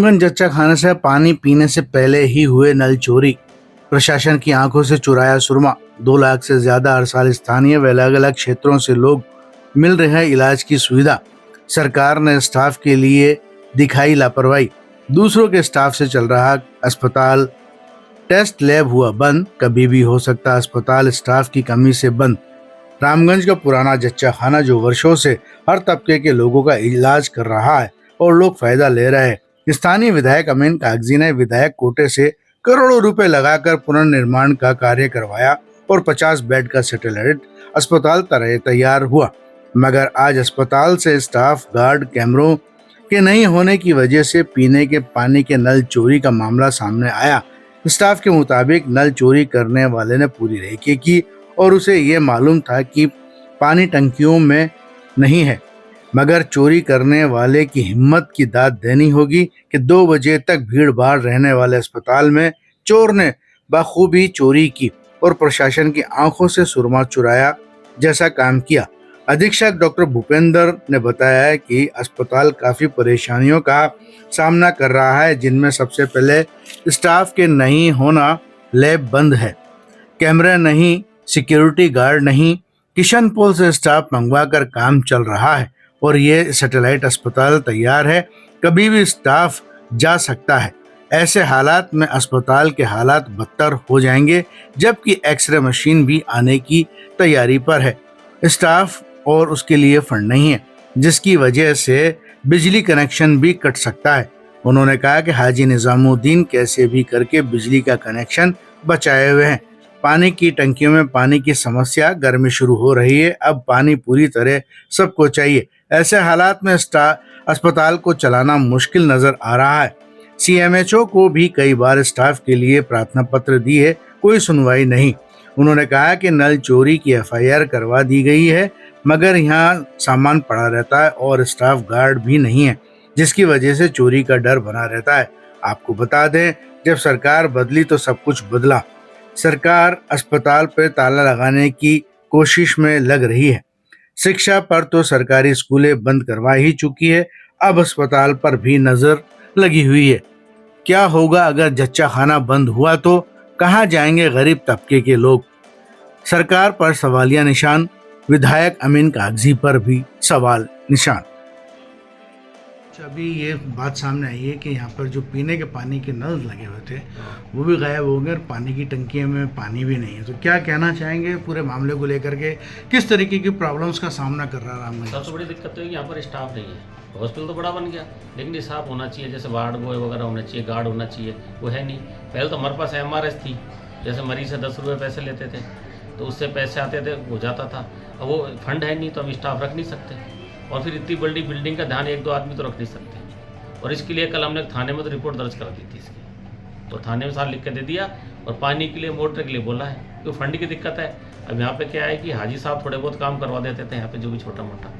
रामगंज जच्चा खाने से पानी पीने से पहले ही हुए नल चोरी। प्रशासन की आंखों से चुराया सुरमा। 2 लाख से ज्यादा हर साल स्थानीय व अलग अलग क्षेत्रों से लोग मिल रहे हैं इलाज की सुविधा। सरकार ने स्टाफ के लिए दिखाई लापरवाही। दूसरों के स्टाफ से चल रहा अस्पताल। टेस्ट लैब हुआ बंद। कभी भी हो सकता अस्पताल स्टाफ की कमी से बंद। रामगंज का पुराना जच्चा खाना जो वर्षों से हर तबके के लोगों का इलाज कर रहा है और लोग फायदा ले रहे हैं। स्थानीय विधायक अमीन कागजी ने विधायक कोटे से करोड़ों रुपए लगाकर पुनर्निर्माण का कार्य करवाया और 50 बेड का सैटेलाइट अस्पताल तैयार हुआ, मगर आज अस्पताल से स्टाफ गार्ड कैमरों के नहीं होने की वजह से पीने के पानी के नल चोरी का मामला सामने आया। स्टाफ के मुताबिक नल चोरी करने वाले ने पूरी रेकी की और उसे ये मालूम था कि पानी टंकियों में नहीं है, मगर चोरी करने वाले की हिम्मत की दाद देनी होगी कि 2 बजे तक भीड़ भाड़ रहने वाले अस्पताल में चोर ने बखूबी चोरी की और प्रशासन की आंखों से सुरमा चुराया जैसा काम किया। अधीक्षक डॉक्टर भूपेंद्र ने बताया कि अस्पताल काफी परेशानियों का सामना कर रहा है, जिनमें सबसे पहले स्टाफ के नहीं होना, लैब बंद है, कैमरे नहीं, सिक्योरिटी गार्ड नहीं, किशन पोल से स्टाफ मंगवा कर काम चल रहा है और ये सैटेलाइट अस्पताल तैयार है, कभी भी स्टाफ जा सकता है। ऐसे हालात में अस्पताल के हालात बदतर हो जाएंगे, जबकि एक्सरे मशीन भी आने की तैयारी पर है। स्टाफ और उसके लिए फंड नहीं है, जिसकी वजह से बिजली कनेक्शन भी कट सकता है। उन्होंने कहा कि हाजी निजामुद्दीन कैसे भी करके बिजली का कनेक्शन बचाए हुए हैं। पानी की टंकियों में पानी की समस्या, गर्मी शुरू हो रही है, अब पानी पूरी तरह सबको चाहिए। ऐसे हालात में अस्पताल को चलाना मुश्किल नजर आ रहा है। सीएमएचओ को भी कई बार स्टाफ के लिए प्रार्थना पत्र दिए, कोई सुनवाई नहीं। उन्होंने कहा कि नल चोरी की एफआईआर करवा दी गई है, मगर यहाँ सामान पड़ा रहता है और स्टाफ गार्ड भी नहीं है, जिसकी वजह से चोरी का डर बना रहता है। आपको बता दें, जब सरकार बदली तो सब कुछ बदला। सरकार अस्पताल पर ताला लगाने की कोशिश में लग रही है। शिक्षा पर तो सरकारी स्कूलें बंद करवा ही चुकी है, अब अस्पताल पर भी नजर लगी हुई है। क्या होगा अगर जच्चा खाना बंद हुआ तो कहां जाएंगे गरीब तबके के लोग? सरकार पर सवालिया निशान, विधायक अमीन कागजी पर भी सवाल निशान। अभी ये बात सामने आई है कि यहाँ पर जो पीने के पानी के नल लगे हुए थे वो भी गायब हो गए और पानी की टंकियों में पानी भी नहीं है, तो क्या कहना चाहेंगे पूरे मामले को लेकर के? किस तरीके की प्रॉब्लम्स का सामना कर रहा है रामगंज? सबसे बड़ी दिक्कत तो है कि यहाँ पर स्टाफ नहीं है। हॉस्पिटल तो बड़ा बन गया, लेकिन स्टाफ होना चाहिए, जैसे वार्ड बॉय वगैरह होना चाहिए, गार्ड होना चाहिए, वो है नहीं। पहले तो हमारे पास MRS थी, जैसे मरीज से 10 रुपये पैसे लेते थे तो उससे पैसे आते थे, हो जाता था। अब वो फंड है नहीं तो हम स्टाफ रख नहीं सकते, और फिर इतनी बड़ी बिल्डिंग का ध्यान 1-2 आदमी तो रख नहीं सकते। और इसके लिए कल हमने थाने में तो रिपोर्ट दर्ज करा दी थी इसकी, तो थाने में सारा लिख के दे दिया, और पानी के लिए, मोटर के लिए बोला है, क्योंकि फंड की दिक्कत है। अब यहाँ पे क्या है कि हाजी साहब थोड़े बहुत काम करवा देते थे यहाँ पे, जो भी छोटा मोटा,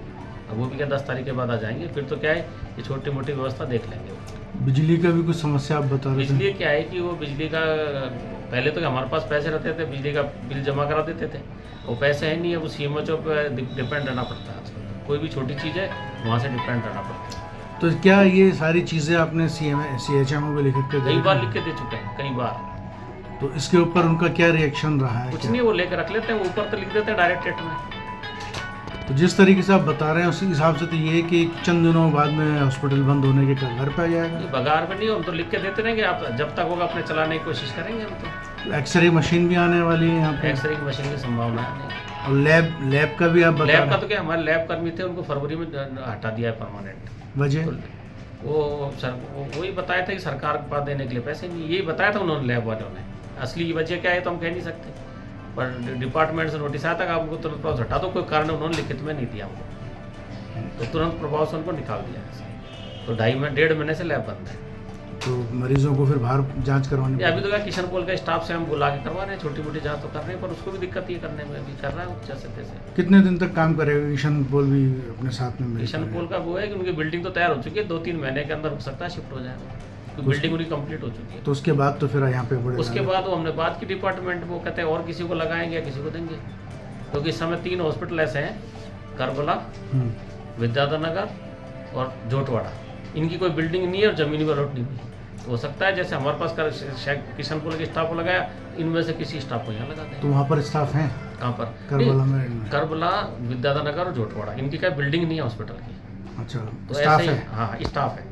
अब वो भी क्या 10 तारीख के बाद आ जाएंगे, फिर तो क्या है कि छोटी मोटी व्यवस्था देख लेंगे। बिजली का भी कुछ समस्या आप बता रहे थे? बिजली क्या है कि वो बिजली का पहले तो हमारे पास पैसे रहते थे, बिजली का बिल जमा करा देते थे, वो पैसे है नहीं है, वो CMHO पे डिपेंड रहना पड़ता है। कोई भी छोटी चीज़ है वहाँ से डिपेंड रहना पड़ता है। तो क्या ये सारी चीज़ें आपने CHMO को लिख के कई बार लिख के दे चुके हैं, कई बार। तो इसके ऊपर उनका क्या रिएक्शन रहा है? कुछ नहीं, वो लेकर रख लेते हैं, वो ऊपर तो लिख देते हैं डायरेक्ट रेट में। तो जिस तरीके से आप बता रहे हैं उसी हिसाब से तो ये है कि चंद दिनों बाद में हॉस्पिटल बंद होने के घर पे आ जाएगा। बगार पे नहीं, हम तो लिख के देते रहेंगे, आप जब तक होगा अपने चलाने की कोशिश करेंगे हम तो। एक्सरे मशीन भी आने वाली है यहाँ पे? एक्सरे की मशीन की संभावना है। और लैब का भी आप बता? लैब का तो क्या, हमारे लैब कर्मी थे, उनको फरवरी में हटा दिया है परमानेंट। वजह? वो सर वही बताया था कि सरकार के पास देने के लिए पैसे नहीं, यही बताया था उन्होंने, लैब वालों ने। असली वजह क्या है तो हम कह नहीं सकते, पर डिपार्टमेंट से नोटिस आया था कि आपको तुरंत प्रभाव से हटा दो, कोई कारण उन्होंने लिखित में नहीं दिया हमको, तो तुरंत प्रभाव से उनको निकाल दिया। तो 1.5 महीने से लैब बंद है। तो मरीजों को फिर बाहर जांच करवानी? अभी तो क्या किशन पोल का स्टाफ से हम बुला के करवा रहे हैं, छोटी मोटी जांच तो कर रहे हैं, पर उसको भी दिक्कत ये करने में, अभी कर रहा है जैसे तैसे। कितने दिन तक काम करेगा किशन पोल भी अपने साथ में? किशन पोल का वो है कि उनकी बिल्डिंग तो तैयार हो चुकी है, 2-3 महीने के अंदर हो सकता है शिफ्ट हो जाएगा, तो बिल्डिंग उनकी कंप्लीट हो चुकी है। तो उसके बाद तो फिर यहाँ पे बड़े, उसके बाद वो हमने बात की डिपार्टमेंट में, वो कहते हैं और किसी को लगाएंगे या किसी को देंगे, क्योंकि इस समय 3 हॉस्पिटल ऐसे हैं, करबला, विद्याधर नगर और जोटवाड़ा, इनकी कोई बिल्डिंग नहीं है और ज़मीन पर रोड नहीं हुई। तो हो सकता है जैसे हमारे पास किशनपुर के स्टाफ को लगाया, इनमें से किसी स्टाफ को यहाँ लगा दें। तो वहाँ पर स्टाफ हैं कहाँ पर? करबला में? करबला, विद्याधर नगर और जोटवाड़ा, इनकी क्या बिल्डिंग नहीं है हॉस्पिटल की। अच्छा, तो स्टाफ ऐसे ही, है। हाँ स्टाफ है।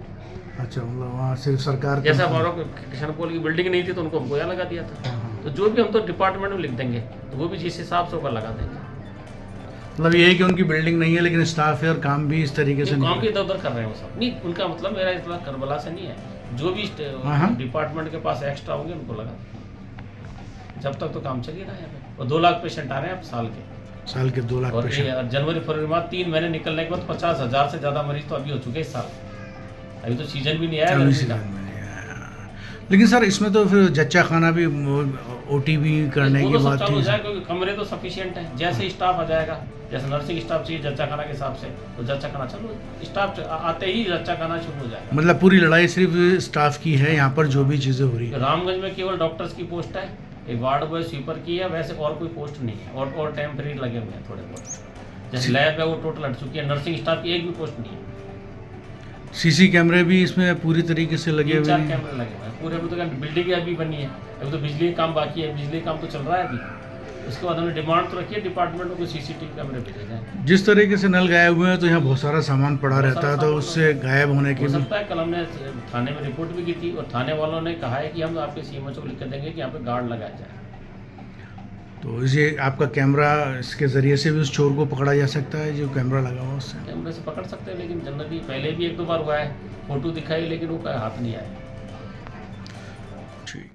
अच्छा, मतलब वहाँ सिर्फ सरकार जैसे हमारा किशनपुर की बिल्डिंग नहीं थी तो उनको हमको यहाँ लगा दिया था। तो जो भी हम तो डिपार्टमेंट में लिख देंगे, तो वो भी जिस हिसाब से ऊपर लगा देंगे। मतलब ये है कि उनकी बिल्डिंग नहीं है लेकिन स्टाफ है और काम भी इस तरीके से काम नहीं भी इधर उधर कर रहे हैं वो सब। नहीं, उनका मतलब मेरा इतना करबला से नहीं है, जो भी हाँ। डिपार्टमेंट के पास एक्स्ट्रा होंगे उनको लगा देंगे। जब तक तो काम चल ही रहा है यहाँ पे। और 2 लाख पेशेंट आ रहे हैं अब साल के 2 लाख और पेशेंट। ये जनवरी फरवरी में 3 महीने निकलने के बाद 50,000 से ज़्यादा मरीज तो अभी हो चुके हैं इस साल। अभी तो सीजन भी नहीं आया अभी गर्मी सीजन का। में नहीं आया। लेकिन सर इसमें तो फिर जच्चा खाना भी ओटी भी करने वो की तो सब बात चालू हो थी। जाएगा क्योंकि कमरे तो सफिशिएंट है। जैसे ही स्टाफ आ जाएगा, जैसे नर्सिंग स्टाफ चाहिए जच्चा खाना के हिसाब से, तो जच्चा खाना चालू, स्टाफ आते ही जच्चा खाना शुरू हो जाएगा। मतलब पूरी लड़ाई सिर्फ स्टाफ की है यहाँ पर, जो भी चीज़ें हो रही है। रामगंज में केवल डॉक्टर्स की पोस्ट है, एक वार्ड बॉय स्वीपर की है, वैसे और कोई पोस्ट नहीं है। और टेम्परेरी लगे हुए हैं थोड़े बहुत। जैसे लैब है वो टोटल हट चुकी है, नर्सिंग स्टाफ की एक भी पोस्ट नहीं है। सीसी कैमरे भी इसमें पूरी तरीके से लगे 3-4 हुए हैं। कैमरे लगे हुए हैं पूरे। अभी तो बिल्डिंग अभी बनी है, अभी तो बिजली का काम बाकी है, बिजली का काम तो चल रहा है अभी। उसके बाद हमने डिमांड तो रखी है डिपार्टमेंट को सीसीटीवी कैमरे भेजे जाएँ। जिस तरीके से नल गायब हुए हैं तो यहाँ बहुत सारा सामान पड़ा बहुत रहता सारा है, तो सामान उससे गायब होने की हो भी। सकता है कल हमने थाने में रिपोर्ट भी की थी और थाने वालों ने कहा है कि हम आपके सीएमएचओ को लिख कर देंगे कि यहाँ पे गार्ड लगाया जाए। तो ये आपका कैमरा, इसके ज़रिए से भी उस चोर को पकड़ा जा सकता है जो कैमरा लगा हुआ उससे? कैमरे से पकड़ सकते हैं, लेकिन जनरली पहले भी 1-2 बार हुआ है, फोटो दिखाई लेकिन वो हाथ नहीं आया। ठीक।